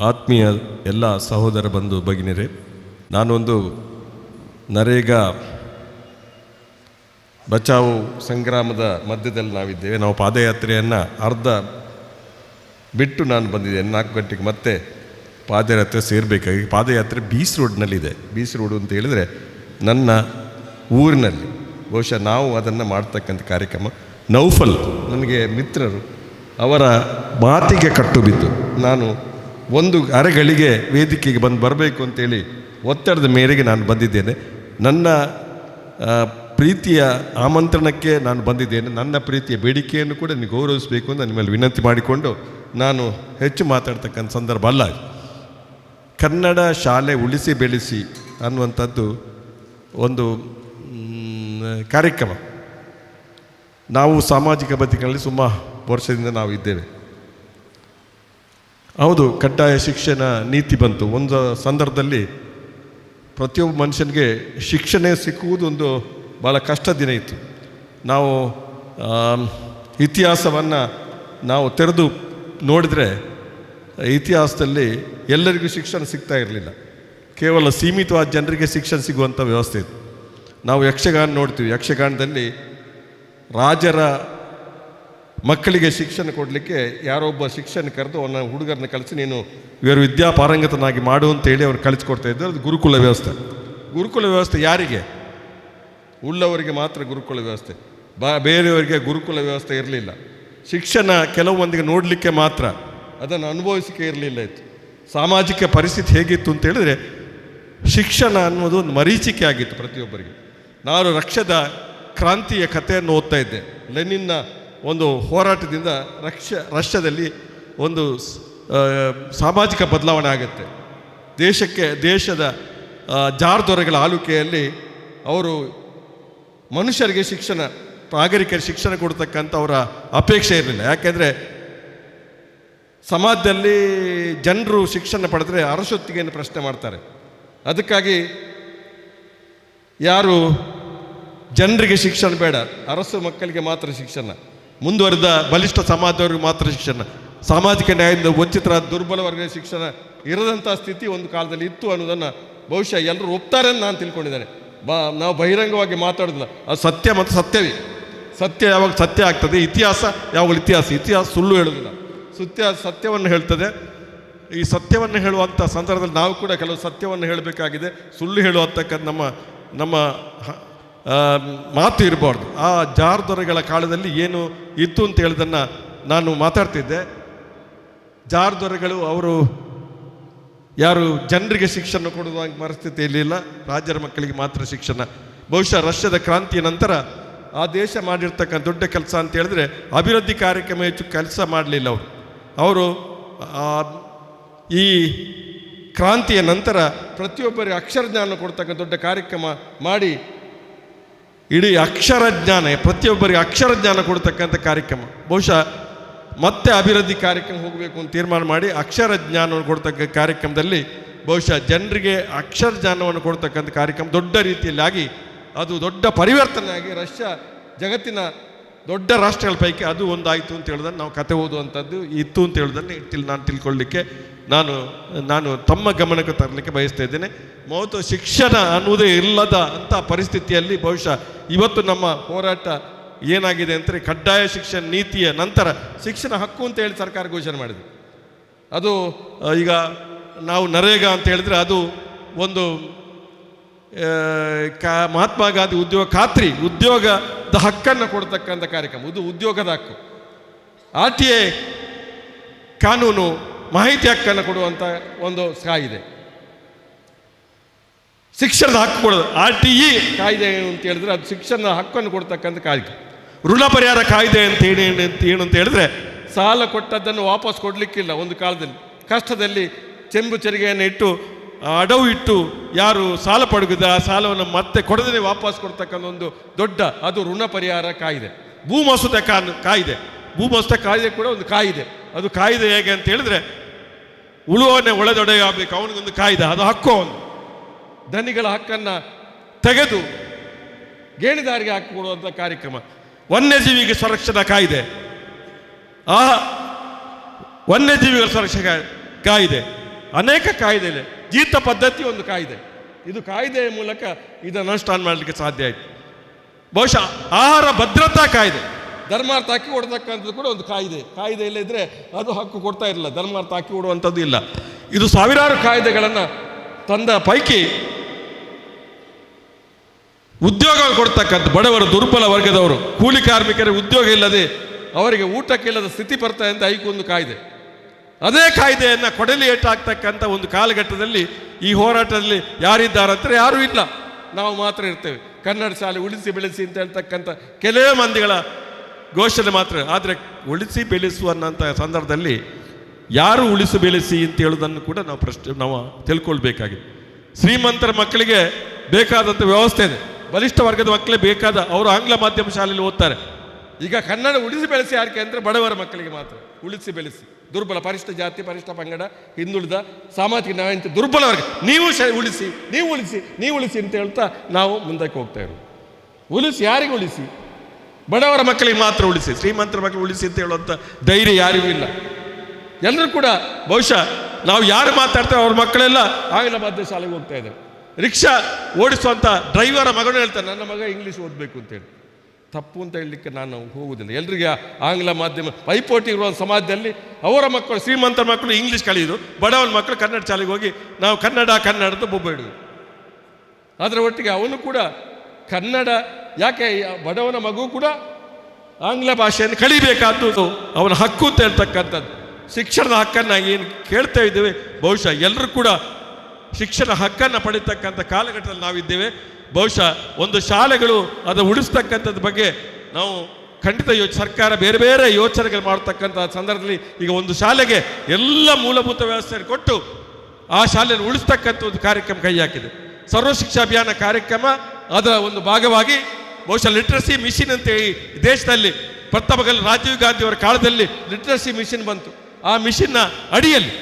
ಆತ್ಮೀಯ ಎಲ್ಲ ಸಹೋದರ ಬಂಧು ಭಗಿನಿಯರೇ, ನಾನೊಂದು ನರೇಗಾ ಬಚಾವು ಸಂಗ್ರಾಮದ ಮಧ್ಯದಲ್ಲಿ ನಾವಿದ್ದೇವೆ. ನಾವು ಪಾದಯಾತ್ರೆಯನ್ನು ಅರ್ಧ ಬಿಟ್ಟು ನಾನು ಬಂದಿದ್ದೇನೆ. 4 ಗಂಟೆಗೆ ಮತ್ತೆ ಪಾದಯಾತ್ರೆ ಸೇರಬೇಕಾಗಿ. ಪಾದಯಾತ್ರೆ ಬೀಸ್ ರೋಡ್ನಲ್ಲಿದೆ. ಬೀಸ್ ರೋಡ್ ಅಂತ ಹೇಳಿದರೆ ನನ್ನ ಊರಿನಲ್ಲಿ. ಬಹುಶಃ ನಾವು ಅದನ್ನು ಮಾಡ್ತಕ್ಕಂಥ ಕಾರ್ಯಕ್ರಮ. ನೌಫಲ್ ನನಗೆ ಮಿತ್ರರು, ಅವರ ಮಾತಿಗೆ ಕಟ್ಟು ಬಿದ್ದು ನಾನು ಒಂದು ಅರೆಗಳಿಗೆ ವೇದಿಕೆಗೆ ಬರಬೇಕು ಅಂತೇಳಿ ಒತ್ತಡದ ಮೇರೆಗೆ ನಾನು ಬಂದಿದ್ದೇನೆ. ನನ್ನ ಪ್ರೀತಿಯ ಆಮಂತ್ರಣಕ್ಕೆ ನಾನು ಬಂದಿದ್ದೇನೆ. ನನ್ನ ಪ್ರೀತಿಯ ಬೇಡಿಕೆಯನ್ನು ಕೂಡ ನೀವು ಗೌರವಿಸಬೇಕು ಅಂತ ನಿಮ್ಮಲ್ಲಿ ವಿನಂತಿ ಮಾಡಿಕೊಂಡು ನಾನು ಹೆಚ್ಚು ಮಾತಾಡ್ತಕ್ಕಂಥ ಸಂದರ್ಭ ಅಲ್ಲ. ಕನ್ನಡ ಶಾಲೆ ಉಳಿಸಿ ಬೆಳೆಸಿ ಅನ್ನುವಂಥದ್ದು ಒಂದು ಕಾರ್ಯಕ್ರಮ. ನಾವು ಸಾಮಾಜಿಕ ಬದುಕಿನಲ್ಲಿ ಸುಮಾರು ವರ್ಷದಿಂದ ನಾವು ಇದ್ದೇವೆ. ಹೌದು, ಕಡ್ಡಾಯ ಶಿಕ್ಷಣ ನೀತಿ ಬಂತು. ಒಂದು ಸಂದರ್ಭದಲ್ಲಿ ಪ್ರತಿಯೊಬ್ಬ ಮನುಷ್ಯನಿಗೆ ಶಿಕ್ಷಣ ಸಿಕ್ಕುವುದು ಒಂದು ಭಾಳ ಕಷ್ಟ ದಿನ ಇತ್ತು. ನಾವು ಇತಿಹಾಸವನ್ನು ನಾವು ತೆರೆದು ನೋಡಿದರೆ ಇತಿಹಾಸದಲ್ಲಿ ಎಲ್ಲರಿಗೂ ಶಿಕ್ಷಣ ಸಿಗ್ತಾ ಇರಲಿಲ್ಲ. ಕೇವಲ ಸೀಮಿತವಾದ ಜನರಿಗೆ ಶಿಕ್ಷಣ ಸಿಗುವಂಥ ವ್ಯವಸ್ಥೆ ಇತ್ತು. ನಾವು ಯಕ್ಷಗಾನ ನೋಡ್ತೀವಿ. ಯಕ್ಷಗಾನದಲ್ಲಿ ರಾಜರ ಮಕ್ಕಳಿಗೆ ಶಿಕ್ಷಣ ಕೊಡಲಿಕ್ಕೆ ಯಾರೊಬ್ಬ ಶಿಕ್ಷಣ ಕರೆದು ಅವನ ಹುಡುಗರನ್ನ ಕಳಿಸಿ ನೀನು ಇವರು ವಿದ್ಯಾಪಾರಂಗತನಾಗಿ ಮಾಡು ಅಂತೇಳಿ ಅವ್ರು ಕಳಿಸ್ಕೊಡ್ತಾ ಇದ್ದರು. ಅದು ಗುರುಕುಲ ವ್ಯವಸ್ಥೆ. ಗುರುಕುಲ ವ್ಯವಸ್ಥೆ ಯಾರಿಗೆ? ಉಳ್ಳವರಿಗೆ ಮಾತ್ರ ಗುರುಕುಲ ವ್ಯವಸ್ಥೆ. ಬೇರೆಯವರಿಗೆ ಗುರುಕುಲ ವ್ಯವಸ್ಥೆ ಇರಲಿಲ್ಲ. ಶಿಕ್ಷಣ ಕೆಲವು ಮಂದಿಗೆ ನೋಡಲಿಕ್ಕೆ ಮಾತ್ರ, ಅದನ್ನು ಅನುಭವಿಸಿಕೆ ಇರಲಿಲ್ಲ ಇತ್ತು. ಸಾಮಾಜಿಕ ಪರಿಸ್ಥಿತಿ ಹೇಗಿತ್ತು ಅಂತ ಹೇಳಿದ್ರೆ ಶಿಕ್ಷಣ ಅನ್ನೋದು ಒಂದು ಮರೀಚಿಕೆ ಆಗಿತ್ತು ಪ್ರತಿಯೊಬ್ಬರಿಗೆ. ನಾನು ರಷ್ಯಾದ ಕ್ರಾಂತಿಯ ಕಥೆಯನ್ನು ಓದ್ತಾ ಇದ್ದೆ. ಲೆನಿನ್ನ ಒಂದು ಹೋರಾಟದಿಂದ ರಷ್ಯಾದಲ್ಲಿ ಒಂದು ಸಾಮಾಜಿಕ ಬದಲಾವಣೆ ಆಗುತ್ತೆ. ದೇಶದ ಜಾರ್ ದೊರೆಗಳ ಆಳ್ವಿಕೆಯಲ್ಲಿ ಅವರು ಮನುಷ್ಯರಿಗೆ ಶಿಕ್ಷಣ, ನಾಗರಿಕರಿಗೆ ಶಿಕ್ಷಣ ಕೊಡ್ತಕ್ಕಂಥ ಅವರ ಅಪೇಕ್ಷೆ ಇರಲಿಲ್ಲ. ಯಾಕೆಂದರೆ ಸಮಾಜದಲ್ಲಿ ಜನರು ಶಿಕ್ಷಣ ಪಡೆದರೆ ಅರಸೊತ್ತಿಗೆಯನ್ನು ಪ್ರಶ್ನೆ ಮಾಡ್ತಾರೆ. ಅದಕ್ಕಾಗಿ ಯಾರು ಜನರಿಗೆ ಶಿಕ್ಷಣ ಬೇಡ, ಅರಸು ಮಕ್ಕಳಿಗೆ ಮಾತ್ರ ಶಿಕ್ಷಣ, ಮುಂದುವರೆದ ಬಲಿಷ್ಠ ಸಮಾಜದವ್ರಿಗೆ ಮಾತ್ರ ಶಿಕ್ಷಣ, ಸಾಮಾಜಿಕ ನ್ಯಾಯದಿಂದ ವಂಚಿತರಾದ ದುರ್ಬಲ ವರ್ಗದ ಶಿಕ್ಷಣ ಇರದಂಥ ಸ್ಥಿತಿ ಒಂದು ಕಾಲದಲ್ಲಿ ಇತ್ತು ಅನ್ನೋದನ್ನು ಬಹುಶಃ ಎಲ್ಲರೂ ಒಪ್ತಾರೆ ಅಂತ ನಾನು ತಿಳ್ಕೊಂಡಿದ್ದೇನೆ. ನಾವು ಬಹಿರಂಗವಾಗಿ ಮಾತಾಡೋದಿಲ್ಲ. ಅದು ಸತ್ಯ ಮತ್ತು ಸತ್ಯವೇ. ಸತ್ಯ ಯಾವಾಗ ಸತ್ಯ ಆಗ್ತದೆ, ಇತಿಹಾಸ ಯಾವಾಗಲೂ ಇತಿಹಾಸ ಸುಳ್ಳು ಹೇಳೋದಿಲ್ಲ. ಸತ್ಯವನ್ನು ಹೇಳ್ತದೆ. ಈ ಸತ್ಯವನ್ನು ಹೇಳುವಂಥ ಸಂದರ್ಭದಲ್ಲಿ ನಾವು ಕೂಡ ಕೆಲವು ಸತ್ಯವನ್ನು ಹೇಳಬೇಕಾಗಿದೆ. ಸುಳ್ಳು ಹೇಳುವಂತಕ್ಕಂಥ ನಮ್ಮ ಮಾತು ಇರಬಾರ್ದು. ಆ ಜಾರ್ ದೊರೆಗಳ ಕಾಲದಲ್ಲಿ ಏನು ಇತ್ತು ಅಂತ ಹೇಳಿದನ್ನು ನಾನು ಮಾತಾಡ್ತಿದ್ದೆ. ಜಾರ್ ದೊರೆಗಳು ಅವರು ಯಾರು ಜನರಿಗೆ ಶಿಕ್ಷಣ ಕೊಡುವ ಪರಿಸ್ಥಿತಿ ಇರಲಿಲ್ಲ, ರಾಜರ ಮಕ್ಕಳಿಗೆ ಮಾತ್ರ ಶಿಕ್ಷಣ. ಬಹುಶಃ ರಷ್ಯಾದ ಕ್ರಾಂತಿಯ ನಂತರ ಆ ದೇಶ ಮಾಡಿರ್ತಕ್ಕಂಥ ದೊಡ್ಡ ಕೆಲಸ ಅಂತ ಹೇಳಿದ್ರೆ ಅಭಿವೃದ್ಧಿ ಕಾರ್ಯಕ್ರಮ ಹೆಚ್ಚು ಕೆಲಸ ಮಾಡಲಿಲ್ಲ. ಅವರು ಈ ಕ್ರಾಂತಿಯ ನಂತರ ಪ್ರತಿಯೊಬ್ಬರಿಗೆ ಅಕ್ಷರ ಜ್ಞಾನ ಕೊಡ್ತಕ್ಕಂಥ ದೊಡ್ಡ ಕಾರ್ಯಕ್ರಮ ಮಾಡಿ ಇಡೀ ಅಕ್ಷರ ಜ್ಞಾನ, ಪ್ರತಿಯೊಬ್ಬರಿಗೆ ಅಕ್ಷರ ಜ್ಞಾನ ಕೊಡ್ತಕ್ಕಂಥ ಕಾರ್ಯಕ್ರಮ. ಬಹುಶಃ ಮತ್ತೆ ಅಭಿವೃದ್ಧಿ ಕಾರ್ಯಕ್ರಮ ಹೋಗಬೇಕು ಅಂತ ತೀರ್ಮಾನ ಮಾಡಿ ಅಕ್ಷರ ಜ್ಞಾನವನ್ನು ಕೊಡ್ತಕ್ಕ ಕಾರ್ಯಕ್ರಮದಲ್ಲಿ ಬಹುಶಃ ಜನರಿಗೆ ಅಕ್ಷರ ಜ್ಞಾನವನ್ನು ಕೊಡ್ತಕ್ಕಂಥ ಕಾರ್ಯಕ್ರಮ ದೊಡ್ಡ ರೀತಿಯಲ್ಲಿ ಆಗಿ ಅದು ದೊಡ್ಡ ಪರಿವರ್ತನೆ ಆಗಿ ರಷ್ಯಾ ಜಗತ್ತಿನ ದೊಡ್ಡ ರಾಷ್ಟ್ರಗಳ ಪೈಕಿ ಅದು ಒಂದಾಯಿತು ಅಂತ ಹೇಳಿದ್ರೆ ನಾವು ಕತೆ ಓದುವಂಥದ್ದು ಇತ್ತು ಅಂತ ಹೇಳೋದನ್ನು ನಾನು ತಿಳ್ಕೊಳ್ಳಿಕ್ಕೆ ನಾನು ತಮ್ಮ ಗಮನಕ್ಕೆ ತರಲಿಕ್ಕೆ ಬಯಸ್ತಾ ಇದ್ದೇನೆ. ಮೊದಲು ಶಿಕ್ಷಣ ಅನ್ನುವುದೇ ಇಲ್ಲದ ಅಂಥ ಪರಿಸ್ಥಿತಿಯಲ್ಲಿ ಬಹುಶಃ ಇವತ್ತು ನಮ್ಮ ಹೋರಾಟ ಏನಾಗಿದೆ ಅಂದರೆ ಕಡ್ಡಾಯ ಶಿಕ್ಷಣ ನೀತಿಯ ನಂತರ ಶಿಕ್ಷಣ ಹಕ್ಕು ಅಂತ ಹೇಳಿ ಸರ್ಕಾರ ಘೋಷಣೆ ಮಾಡಿದೆ. ಅದು ಈಗ ನಾವು ನರೇಗಾ ಅಂತ ಹೇಳಿದ್ರೆ ಅದು ಒಂದು ಮಹಾತ್ಮ ಗಾಂಧಿ ಉದ್ಯೋಗದ ಹಕ್ಕನ್ನು ಕೊಡ್ತಕ್ಕಂಥ ಕಾರ್ಯಕ್ರಮ. ಇದು ಉದ್ಯೋಗದ ಹಕ್ಕು. RTA ಕಾನೂನು ಮಾಹಿತಿ ಹಕ್ಕನ್ನು ಕೊಡುವಂಥ ಒಂದು ಕಾಯಿದೆ. ಶಿಕ್ಷಣದ ಹಕ್ಕು ಕೊಡೋದು RTE ಕಾಯ್ದೆ ಏನು ಅಂತ ಹೇಳಿದ್ರೆ ಅದು ಶಿಕ್ಷಣದ ಹಕ್ಕನ್ನು ಕೊಡ್ತಕ್ಕಂಥ ಕಾಯ್ದೆ. ಋಣ ಪರಿಹಾರ ಕಾಯ್ದೆ ಅಂತ ಏನು ಅಂತ ಹೇಳಿದ್ರೆ ಸಾಲ ಕೊಟ್ಟದ್ದನ್ನು ವಾಪಸ್ ಕೊಡಲಿಕ್ಕಿಲ್ಲ. ಒಂದು ಕಾಲದಲ್ಲಿ ಕಷ್ಟದಲ್ಲಿ ಚೆಂಬು ಚೆರಿಗೆಯನ್ನು ಇಟ್ಟು ಅಡವು ಇಟ್ಟು ಯಾರು ಸಾಲ ಪಡೆದಿದ್ದ ಆ ಸಾಲವನ್ನು ಮತ್ತೆ ಕೊಡದೇ ವಾಪಸ್ ಕೊಡ್ತಕ್ಕಂಥ ಒಂದು ದೊಡ್ಡ ಅದು ಋಣ ಪರಿಹಾರ ಕಾಯ್ದೆ. ಭೂಮಸೂದೆ ಕಾಯ್ದೆ. ಭೂಮಸೂದೆ ಕಾಯ್ದೆ ಕೂಡ ಒಂದು ಕಾಯ್ದೆ. ಅದು ಕಾಯ್ದೆ ಹೇಗೆ ಅಂತ ಹೇಳಿದ್ರೆ ಉಳುವನ್ನೇ ಒಳೆದೊಡೆಯಬೇಕು, ಅವನಿಗೊಂದು ಕಾಯ್ದೆ, ಅದು ಹಕ್ಕು. ಅವನು ಧನಿಗಳ ಹಕ್ಕನ್ನು ತೆಗೆದು ಗೇಣಿದಾರಿಗೆ ಹಾಕಿಕೊಡುವಂಥ ಕಾರ್ಯಕ್ರಮ. ವನ್ಯಜೀವಿಗೆ ಸಂರಕ್ಷಣಾ ಕಾಯ್ದೆ, ವನ್ಯಜೀವಿಗಳ ಸಂರಕ್ಷಣಾ ಕಾಯ್ದೆ, ಅನೇಕ ಕಾಯ್ದೆ ಇದೆ. ಜೀತ ಪದ್ಧತಿ ಒಂದು ಕಾಯ್ದೆ. ಇದು ಕಾಯ್ದೆಯ ಮೂಲಕ ಇದನ್ನು ಅನುಷ್ಠಾನ ಮಾಡಲಿಕ್ಕೆ ಸಾಧ್ಯ ಆಯಿತು. ಬಹುಶಃ ಆಹಾರ ಭದ್ರತಾ ಕಾಯ್ದೆ, ಧರ್ಮಾರ್ಥ ಅಕ್ಕಿ ಕೊಡ್ತಕ್ಕಂಥದ್ದು ಕೂಡ ಒಂದು ಕಾಯ್ದೆ ಇಲ್ಲದಿದ್ದರೆ ಅದು ಹಕ್ಕು ಕೊಡ್ತಾ ಇರಲಿಲ್ಲ. ಧರ್ಮಾರ್ಥ ಅಕ್ಕಿ ಕೊಡುವಂಥದ್ದು ಇಲ್ಲ. ಇದು ಸಾವಿರಾರು ಕಾಯ್ದೆಗಳನ್ನು ತಂದ ಪೈಕಿ ಉದ್ಯೋಗ ಕೊಡ್ತಕ್ಕಂಥ ಬಡವರು, ದುರ್ಬಲ ವರ್ಗದವರು, ಕೂಲಿ ಕಾರ್ಮಿಕರಿಗೆ ಉದ್ಯೋಗ ಇಲ್ಲದೆ ಅವರಿಗೆ ಊಟಕ್ಕಿಲ್ಲದ ಸ್ಥಿತಿ ಬರ್ತಾ ಅಂತ ಐಕೊಂದು ಕಾಯ್ದೆ. ಅದೇ ಕಾಯ್ದೆಯನ್ನು ಕೊಡಲಿ ಏಟಾಗ್ತಕ್ಕಂಥ ಒಂದು ಕಾಲಘಟ್ಟದಲ್ಲಿ ಈ ಹೋರಾಟದಲ್ಲಿ ಯಾರಿದ್ದಾರಂತಾರೆ ಯಾರೂ ಇಲ್ಲ, ನಾವು ಮಾತ್ರ ಇರ್ತೇವೆ. ಕನ್ನಡ ಶಾಲೆ ಉಳಿಸಿ ಬೆಳೆಸಿ ಅಂತ ಹೇಳ್ತಕ್ಕಂಥ ಕೆಲವೇ ಮಂದಿಗಳ ಘೋಷಣೆ ಮಾತ್ರ. ಆದರೆ ಉಳಿಸಿ ಬೆಳೆಸುವ ಅನ್ನೋಂಥ ಸಂದರ್ಭದಲ್ಲಿ ಯಾರು ಉಳಿಸಿ ಬೆಳೆಸಿ ಅಂತ ಹೇಳೋದನ್ನು ಕೂಡ ನಾವು ತಿಳ್ಕೊಳ್ಬೇಕಾಗಿದೆ. ಶ್ರೀಮಂತರ ಮಕ್ಕಳಿಗೆ ಬೇಕಾದಂಥ ವ್ಯವಸ್ಥೆ ಇದೆ, ಬಲಿಷ್ಠ ವರ್ಗದ ಮಕ್ಕಳೇ ಬೇಕಾದ ಅವರು ಆಂಗ್ಲ ಮಾಧ್ಯಮ ಶಾಲೆಯಲ್ಲಿ ಓದ್ತಾರೆ. ಈಗ ಕನ್ನಡ ಉಳಿಸಿ ಬೆಳೆಸಿ ಯಾಕೆ ಅಂದರೆ ಬಡವರ ಮಕ್ಕಳಿಗೆ ಮಾತ್ರ ಉಳಿಸಿ ಬೆಳೆಸಿ. ದುರ್ಬಲ, ಪರಿಷ್ಠ ಜಾತಿ, ಪರಿಷ್ಠ ಪಂಗಡ, ಹಿಂದುಳಿದ, ಸಾಮಾಜಿಕ ನ್ಯಾಯ, ದುರ್ಬಲ ವರ್ಗ ನೀವು ಉಳಿಸಿ, ನೀವು ಉಳಿಸಿ ಅಂತ ಹೇಳ್ತಾ ನಾವು ಮುಂದಕ್ಕೆ ಹೋಗ್ತಾ ಇರೋದು. ಉಳಿಸಿ ಯಾರಿಗೆ ಉಳಿಸಿ? ಬಡವರ ಮಕ್ಕಳಿಗೆ ಮಾತ್ರ ಉಳಿಸಿ, ಶ್ರೀಮಂತರ ಮಕ್ಕಳು ಉಳಿಸಿ ಅಂತ ಹೇಳುವಂಥ ಧೈರ್ಯ ಯಾರಿಗೂ ಇಲ್ಲ. ಎಲ್ಲರೂ ಕೂಡ ಬಹುಶಃ ನಾವು ಯಾರು ಮಾತಾಡ್ತೇವೆ ಅವ್ರ ಮಕ್ಕಳೆಲ್ಲ ಆಂಗ್ಲ ಮಾಧ್ಯಮ ಶಾಲೆಗೆ ಹೋಗ್ತಾ ಇದ್ದಾರೆ. ರಿಕ್ಷಾ ಓಡಿಸುವಂಥ ಡ್ರೈವರ ಮಗನು ಹೇಳ್ತಾನೆ ನನ್ನ ಮಗ ಇಂಗ್ಲೀಷ್ ಓದಬೇಕು ಅಂತೇಳಿ. ತಪ್ಪು ಅಂತ ಹೇಳಲಿಕ್ಕೆ ನಾನು ಹೋಗುವುದಿಲ್ಲ. ಎಲ್ರಿಗೆ ಆಂಗ್ಲ ಮಾಧ್ಯಮ ಪೈಪೋಟಿ ಇರುವ ಸಮಾಜದಲ್ಲಿ ಅವರ ಮಕ್ಕಳು, ಶ್ರೀಮಂತರ ಮಕ್ಕಳು ಇಂಗ್ಲೀಷ್ ಕಲಿಯೋದು, ಬಡವರ ಮಕ್ಕಳು ಕನ್ನಡ ಶಾಲೆಗೆ ಹೋಗಿ ನಾವು ಕನ್ನಡ ಬೊಬ್ಬ ಇಡುವುದು. ಅದರ ಒಟ್ಟಿಗೆ ಅವನು ಕೂಡ ಕನ್ನಡ ಯಾಕೆ ಬಡವನ ಮಗು ಕೂಡ ಆಂಗ್ಲ ಭಾಷೆಯನ್ನು ಕಲಿಬೇಕಾದ್ದು ಅವನ ಹಕ್ಕು ಅಂತ ಹೇಳ್ತಕ್ಕಂಥದ್ದು. ಶಿಕ್ಷಣದ ಹಕ್ಕನ್ನು ಏನು ಕೇಳ್ತಾ ಇದ್ದೇವೆ, ಬಹುಶಃ ಎಲ್ಲರೂ ಕೂಡ ಶಿಕ್ಷಣ ಹಕ್ಕನ್ನು ಪಡೀತಕ್ಕಂಥ ಕಾಲಘಟ್ಟದಲ್ಲಿ ನಾವಿದ್ದೇವೆ. ಬಹುಶಃ ಒಂದು ಶಾಲೆಗಳು ಅದು ಉಳಿಸ್ತಕ್ಕಂಥದ್ದು ಬಗ್ಗೆ ನಾವು ಖಂಡಿತ ಸರ್ಕಾರ ಬೇರೆ ಬೇರೆ ಯೋಚನೆಗಳು ಮಾಡ್ತಕ್ಕಂಥ ಸಂದರ್ಭದಲ್ಲಿ ಈಗ ಒಂದು ಶಾಲೆಗೆ ಎಲ್ಲ ಮೂಲಭೂತ ವ್ಯವಸ್ಥೆಯನ್ನು ಕೊಟ್ಟು ಆ ಶಾಲೆಯನ್ನು ಉಳಿಸ್ತಕ್ಕಂಥ ಒಂದು ಕಾರ್ಯಕ್ರಮ ಕೈ ಹಾಕಿದೆ. ಸರ್ವ ಶಿಕ್ಷಾ ಅಭಿಯಾನ ಕಾರ್ಯಕ್ರಮ ಅದರ ಒಂದು ಭಾಗವಾಗಿ ಬಹುಶಃ ಲಿಟ್ರಸಿ ಮಿಷನ್ ಅಂತ ಈ ದೇಶದಲ್ಲಿ ಪ್ರಥಮದಲ್ಲಿ ರಾಜೀವ್ ಗಾಂಧಿಯವರ ಕಾಲದಲ್ಲಿ ಲಿಟ್ರಸಿ ಮಿಷನ್ ಬಂತು. ಆ ಮಿಷನ್ನ ಅಡಿಯಲ್ಲಿ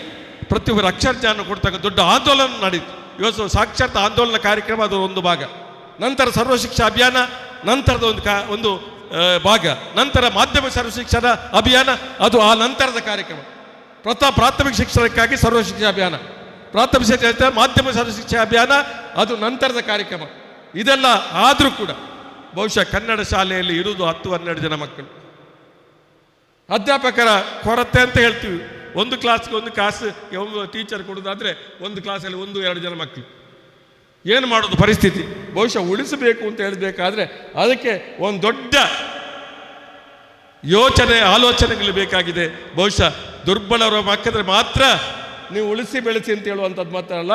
ಪ್ರತಿಯೊಬ್ಬರು ಅಕ್ಷರಜ್ಞಾನ ಕೊಡ್ತಕ್ಕ ದೊಡ್ಡ ಆಂದೋಲನ ನಡೀತು. ಇವತ್ತು ಸಾಕ್ಷರತಾ ಆಂದೋಲನ ಕಾರ್ಯಕ್ರಮ ಅದು ಒಂದು ಭಾಗ. ನಂತರ ಸರ್ವ ಶಿಕ್ಷಾ ಅಭಿಯಾನ ನಂತರದ ಒಂದು ಭಾಗ. ನಂತರ ಮಾಧ್ಯಮ ಸರ್ವ ಶಿಕ್ಷಣ ಅಭಿಯಾನ ಅದು ಆ ನಂತರದ ಕಾರ್ಯಕ್ರಮ. ಪ್ರಾಥಮಿಕ ಶಿಕ್ಷಣಕ್ಕಾಗಿ ಸರ್ವ ಶಿಕ್ಷಾ ಅಭಿಯಾನ, ಪ್ರಾಥಮಿಕ ಶಿಕ್ಷಣ, ಮಾಧ್ಯಮ ಸರ್ವ ಶಿಕ್ಷಾ ಅಭಿಯಾನ ಅದು ನಂತರದ ಕಾರ್ಯಕ್ರಮ. ಇದೆಲ್ಲ ಆದರೂ ಕೂಡ ಬಹುಶಃ ಕನ್ನಡ ಶಾಲೆಯಲ್ಲಿ ಇರುವುದು 10-12 ಜನ ಮಕ್ಕಳು. ಅಧ್ಯಾಪಕರ ಕೊರತೆ ಅಂತ ಹೇಳ್ತೀವಿ. ಒಂದು ಕ್ಲಾಸ್ಗೆ ಒಂದು ಟೀಚರ್ ಕೊಡೋದಾದರೆ ಒಂದು ಕ್ಲಾಸಲ್ಲಿ 1-2 ಜನ ಮಕ್ಕಳು. ಏನು ಮಾಡೋದು ಪರಿಸ್ಥಿತಿ? ಬಹುಶಃ ಉಳಿಸಬೇಕು ಅಂತ ಹೇಳಬೇಕಾದ್ರೆ ಅದಕ್ಕೆ ಒಂದು ದೊಡ್ಡ ಆಲೋಚನೆಗಳು ಬೇಕಾಗಿದೆ. ಬಹುಶಃ ದುರ್ಬಲರ ಮಕ್ಕಳಿದ್ರೆ ಮಾತ್ರ ನೀವು ಉಳಿಸಿ ಬೆಳೆಸಿ ಅಂತ ಹೇಳುವಂಥದ್ದು ಮಾತ್ರ ಅಲ್ಲ,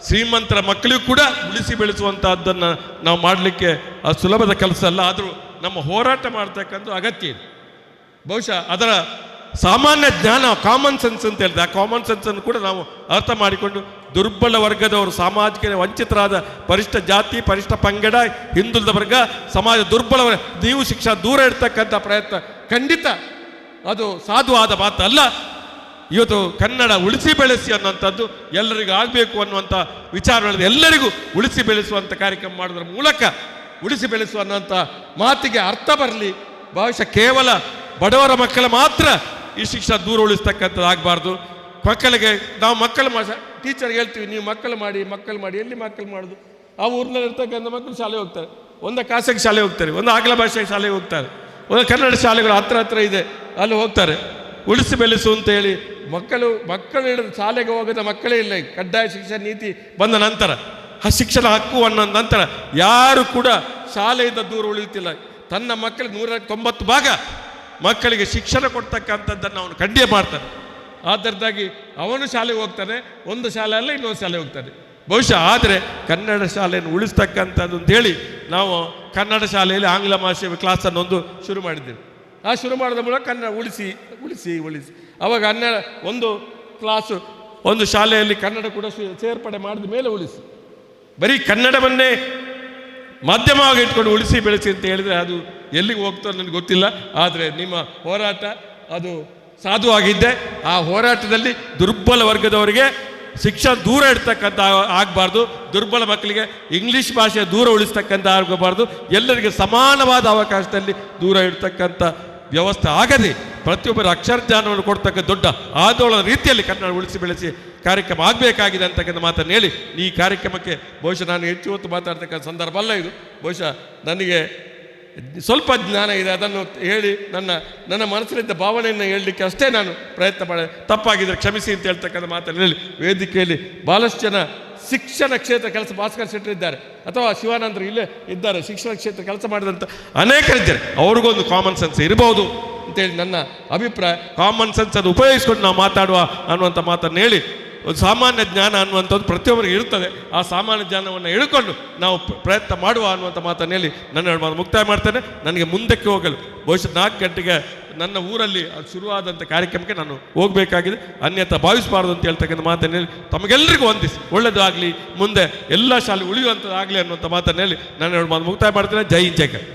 ಶ್ರೀಮಂತರ ಮಕ್ಕಳಿಗೂ ಕೂಡ ಉಳಿಸಿ ಬೆಳೆಸುವಂಥದ್ದನ್ನು ನಾವು ಮಾಡಲಿಕ್ಕೆ ಅದು ಸುಲಭದ ಕೆಲಸ ಅಲ್ಲ. ಆದರೂ ನಮ್ಮ ಹೋರಾಟ ಮಾಡ್ತಕ್ಕಂಥ ಅಗತ್ಯ ಇದೆ. ಬಹುಶಃ ಅದರ ಸಾಮಾನ್ಯ ಜ್ಞಾನ, ಕಾಮನ್ ಸೆನ್ಸ್ ಅಂತ ಹೇಳಿದೆ, ಆ ಕಾಮನ್ ಸೆನ್ಸನ್ನು ಕೂಡ ನಾವು ಅರ್ಥ ಮಾಡಿಕೊಂಡು ದುರ್ಬಲ ವರ್ಗದವರು, ಸಾಮಾಜಿಕ ವಂಚಿತರಾದ, ಪರಿಷ್ಠ ಜಾತಿ, ಪರಿಷ್ಠ ಪಂಗಡ, ಹಿಂದುಳಿದ ವರ್ಗ, ಸಮಾಜ ದುರ್ಬಲ ನೀವು ಶಿಕ್ಷಣ ದೂರ ಇಡ್ತಕ್ಕಂಥ ಪ್ರಯತ್ನ ಖಂಡಿತ ಅದು ಸಾಧುವಾದ ಮಾತು ಅಲ್ಲ. ಇವತ್ತು ಕನ್ನಡ ಉಳಿಸಿ ಬೆಳೆಸಿ ಅನ್ನುವಂಥದ್ದು ಎಲ್ಲರಿಗೂ ಆಗಬೇಕು ಅನ್ನುವಂಥ ವಿಚಾರಗಳಿದೆ. ಎಲ್ಲರಿಗೂ ಉಳಿಸಿ ಬೆಳೆಸುವಂಥ ಕಾರ್ಯಕ್ರಮ ಮಾಡೋದ್ರ ಮೂಲಕ ಉಳಿಸಿ ಬೆಳೆಸುವ ಅನ್ನೋಂಥ ಮಾತಿಗೆ ಅರ್ಥ ಬರಲಿ. ಬಹುಶಃ ಕೇವಲ ಬಡವರ ಮಕ್ಕಳ ಮಾತ್ರ ಈ ಶಿಕ್ಷಣ ದೂರ ಉಳಿಸ್ತಕ್ಕಂಥದ್ದು ಆಗಬಾರ್ದು. ಮಕ್ಕಳಿಗೆ ನಾವು ಟೀಚರ್ಗೆ ಹೇಳ್ತೀವಿ, ನೀವು ಮಕ್ಕಳು ಮಾಡಿ. ಎಲ್ಲಿ ಮಕ್ಕಳು ಮಾಡೋದು? ಆ ಊರಿನಲ್ಲಿ ಇರ್ತಕ್ಕಂಥ ಮಕ್ಕಳು ಶಾಲೆ ಹೋಗ್ತಾರೆ, ಒಂದು ಖಾಸಗಿ ಶಾಲೆ ಹೋಗ್ತಾರೆ, ಒಂದು ಆಂಗ್ಲ ಭಾಷೆ ಶಾಲೆಗೆ ಹೋಗ್ತಾರೆ, ಒಂದು ಕನ್ನಡ ಶಾಲೆಗಳು ಹತ್ರ ಇದೆ, ಅಲ್ಲಿ ಹೋಗ್ತಾರೆ. ಉಳಿಸಿ ಬೆಳೆಸು ಅಂತ ಹೇಳಿ ಮಕ್ಕಳು ಹಿಡಿದು ಶಾಲೆಗೆ ಹೋಗದ ಮಕ್ಕಳೇ ಇಲ್ಲ. ಕಡ್ಡಾಯ ಶಿಕ್ಷಣ ನೀತಿ ಬಂದ ನಂತರ, ಶಿಕ್ಷಣ ಹಕ್ಕು ಅನ್ನೋ ನಂತರ ಯಾರು ಕೂಡ ಶಾಲೆಯಿಂದ ದೂರ ಉಳಿಯುತ್ತಿಲ್ಲ. ತನ್ನ ಮಕ್ಕಳಿಗೆ 190 ಭಾಗ ಮಕ್ಕಳಿಗೆ ಶಿಕ್ಷಣ ಕೊಡ್ತಕ್ಕಂಥದ್ದನ್ನು ಅವನು ಖಂಡಿತ ಮಾಡ್ತಾನೆ. ಆದ್ದರಿಂದಾಗಿ ಅವನು ಶಾಲೆಗೆ ಹೋಗ್ತಾನೆ, ಒಂದು ಶಾಲೆ ಅಲ್ಲ ಇನ್ನೊಂದು ಶಾಲೆ ಹೋಗ್ತಾನೆ. ಬಹುಶಃ ಆದರೆ ಕನ್ನಡ ಶಾಲೆಯನ್ನು ಉಳಿಸ್ತಕ್ಕಂಥದ್ದು ಅಂತೇಳಿ ನಾವು ಕನ್ನಡ ಶಾಲೆಯಲ್ಲಿ ಆಂಗ್ಲ ಭಾಷೆ ಕ್ಲಾಸನ್ನು ಶುರು ಮಾಡಿದ್ದೇವೆ. ಆ ಶುರು ಮಾಡಿದ ಮೂಲಕ ಕನ್ನಡ ಉಳಿಸಿ ಅವಾಗ ಒಂದು ಕ್ಲಾಸು, ಒಂದು ಶಾಲೆಯಲ್ಲಿ ಕನ್ನಡ ಕೂಡ ಸೇರ್ಪಡೆ ಮಾಡಿದ ಮೇಲೆ ಉಳಿಸಿ. ಬರೀ ಕನ್ನಡವನ್ನೇ ಮಾಧ್ಯಮವಾಗಿ ಇಟ್ಕೊಂಡು ಉಳಿಸಿ ಬೆಳೆಸಿ ಅಂತ ಹೇಳಿದರೆ ಅದು ಎಲ್ಲಿಗೆ ಹೋಗ್ತೋ ನನಗೆ ಗೊತ್ತಿಲ್ಲ. ಆದರೆ ನಿಮ್ಮ ಹೋರಾಟ ಅದು ಸಾಧುವಾಗಿದ್ದೆ. ಆ ಹೋರಾಟದಲ್ಲಿ ದುರ್ಬಲ ವರ್ಗದವರಿಗೆ ಶಿಕ್ಷಣ ದೂರ ಇಡ್ತಕ್ಕಂಥ ಆಗಬಾರ್ದು, ದುರ್ಬಲ ಮಕ್ಕಳಿಗೆ ಇಂಗ್ಲೀಷ್ ಭಾಷೆ ದೂರ ಉಳಿಸ್ತಕ್ಕಂಥ ಆಗಬಾರ್ದು, ಎಲ್ಲರಿಗೆ ಸಮಾನವಾದ ಅವಕಾಶದಲ್ಲಿ ದೂರ ಇಡ್ತಕ್ಕಂಥ ವ್ಯವಸ್ಥೆ ಆಗದೆ ಪ್ರತಿಯೊಬ್ಬರ ಅಕ್ಷರ ಜ್ಞಾನವನ್ನು ಕೊಡ್ತಕ್ಕ ದೊಡ್ಡ ಆಂದೋಲನ ರೀತಿಯಲ್ಲಿ ಕನ್ನಡ ಉಳಿಸಿ ಬೆಳೆಸಿ ಕಾರ್ಯಕ್ರಮ ಆಗಬೇಕಾಗಿದೆ ಅಂತಕ್ಕಂಥ ಮಾತನ್ನು ಹೇಳಿ ಈ ಕಾರ್ಯಕ್ರಮಕ್ಕೆ ಬಹುಶಃ ನಾನು ಹೆಚ್ಚು ಹೊತ್ತು ಮಾತಾಡ್ತಕ್ಕಂಥ ಸಂದರ್ಭ ಅಲ್ಲ ಇದು. ಬಹುಶಃ ನನಗೆ ಸ್ವಲ್ಪ ಜ್ಞಾನ ಇದೆ, ಅದನ್ನು ಹೇಳಿ ನನ್ನ ಮನಸ್ಸಿನಿಂದ ಭಾವನೆಯನ್ನು ಹೇಳಲಿಕ್ಕೆ ಅಷ್ಟೇ ನಾನು ಪ್ರಯತ್ನ ಮಾಡಿ, ತಪ್ಪಾಗಿದ್ದರೆ ಕ್ಷಮಿಸಿ ಅಂತ ಹೇಳ್ತಕ್ಕಂಥ ಮಾತನ್ನು ಹೇಳಿ ವೇದಿಕೆಯಲ್ಲಿ ಭಾಳಷ್ಟು ಜನ ಶಿಕ್ಷಣ ಕ್ಷೇತ್ರ ಕೆಲಸ ಭಾಸ್ಕರ್ ಶೆಟ್ಟರ್ ಇದ್ದಾರೆ, ಅಥವಾ ಶಿವಾನಂದರು ಇಲ್ಲೇ ಇದ್ದಾರೆ, ಶಿಕ್ಷಣ ಕ್ಷೇತ್ರ ಕೆಲಸ ಮಾಡಿದಂಥ ಅನೇಕರಿದ್ದಾರೆ. ಅವ್ರಿಗೊಂದು ಕಾಮನ್ ಸೆನ್ಸ್ ಇರಬಹುದು ಅಂತೇಳಿ ನನ್ನ ಅಭಿಪ್ರಾಯ. ಕಾಮನ್ ಸೆನ್ಸನ್ನು ಉಪಯೋಗಿಸ್ಕೊಂಡು ನಾವು ಮಾತಾಡುವ ಅನ್ನುವಂಥ ಮಾತನ್ನು ಹೇಳಿ, ಒಂದು ಸಾಮಾನ್ಯ ಜ್ಞಾನ ಅನ್ನುವಂಥದ್ದು ಪ್ರತಿಯೊಬ್ಬರಿಗೆ ಇರುತ್ತದೆ. ಆ ಸಾಮಾನ್ಯ ಜ್ಞಾನವನ್ನು ಹಿಡ್ಕೊಂಡು ನಾವು ಪ್ರಯತ್ನ ಮಾಡುವ ಅನ್ನುವಂಥ ಮಾತನ್ನು ಹೇಳಿ ನನ್ನ ಮಾತು ಮುಕ್ತಾಯ ಮಾಡ್ತೇನೆ. ನನಗೆ ಮುಂದಕ್ಕೆ ಹೋಗಲು ಬಹುಶಃ 4 ಗಂಟೆಗೆ ನನ್ನ ಊರಲ್ಲಿ ಅದು ಶುರುವಾದಂಥ ಕಾರ್ಯಕ್ರಮಕ್ಕೆ ನಾನು ಹೋಗಬೇಕಾಗಿದೆ, ಅನ್ಯಥ ಭಾವಿಸಬಾರ್ದು ಅಂತ ಹೇಳ್ತಕ್ಕಂಥ ಮಾತನ್ನು ಹೇಳಿ ತಮಗೆಲ್ಲರಿಗೂ ವಂದಿಸಿ ಒಳ್ಳೆಯದಾಗಲಿ, ಮುಂದೆ ಎಲ್ಲ ಶಾಲೆ ಉಳಿಯುವಂಥದ್ದಾಗಲಿ ಅನ್ನುವಂಥ ಮಾತನ್ನು ಹೇಳಿ ನನ್ನ ಮಾತು ಮುಕ್ತಾಯ ಮಾಡ್ತೇನೆ. ಜೈ ಹಿಂದ್, ಜೈ ಕನ್ನಡ.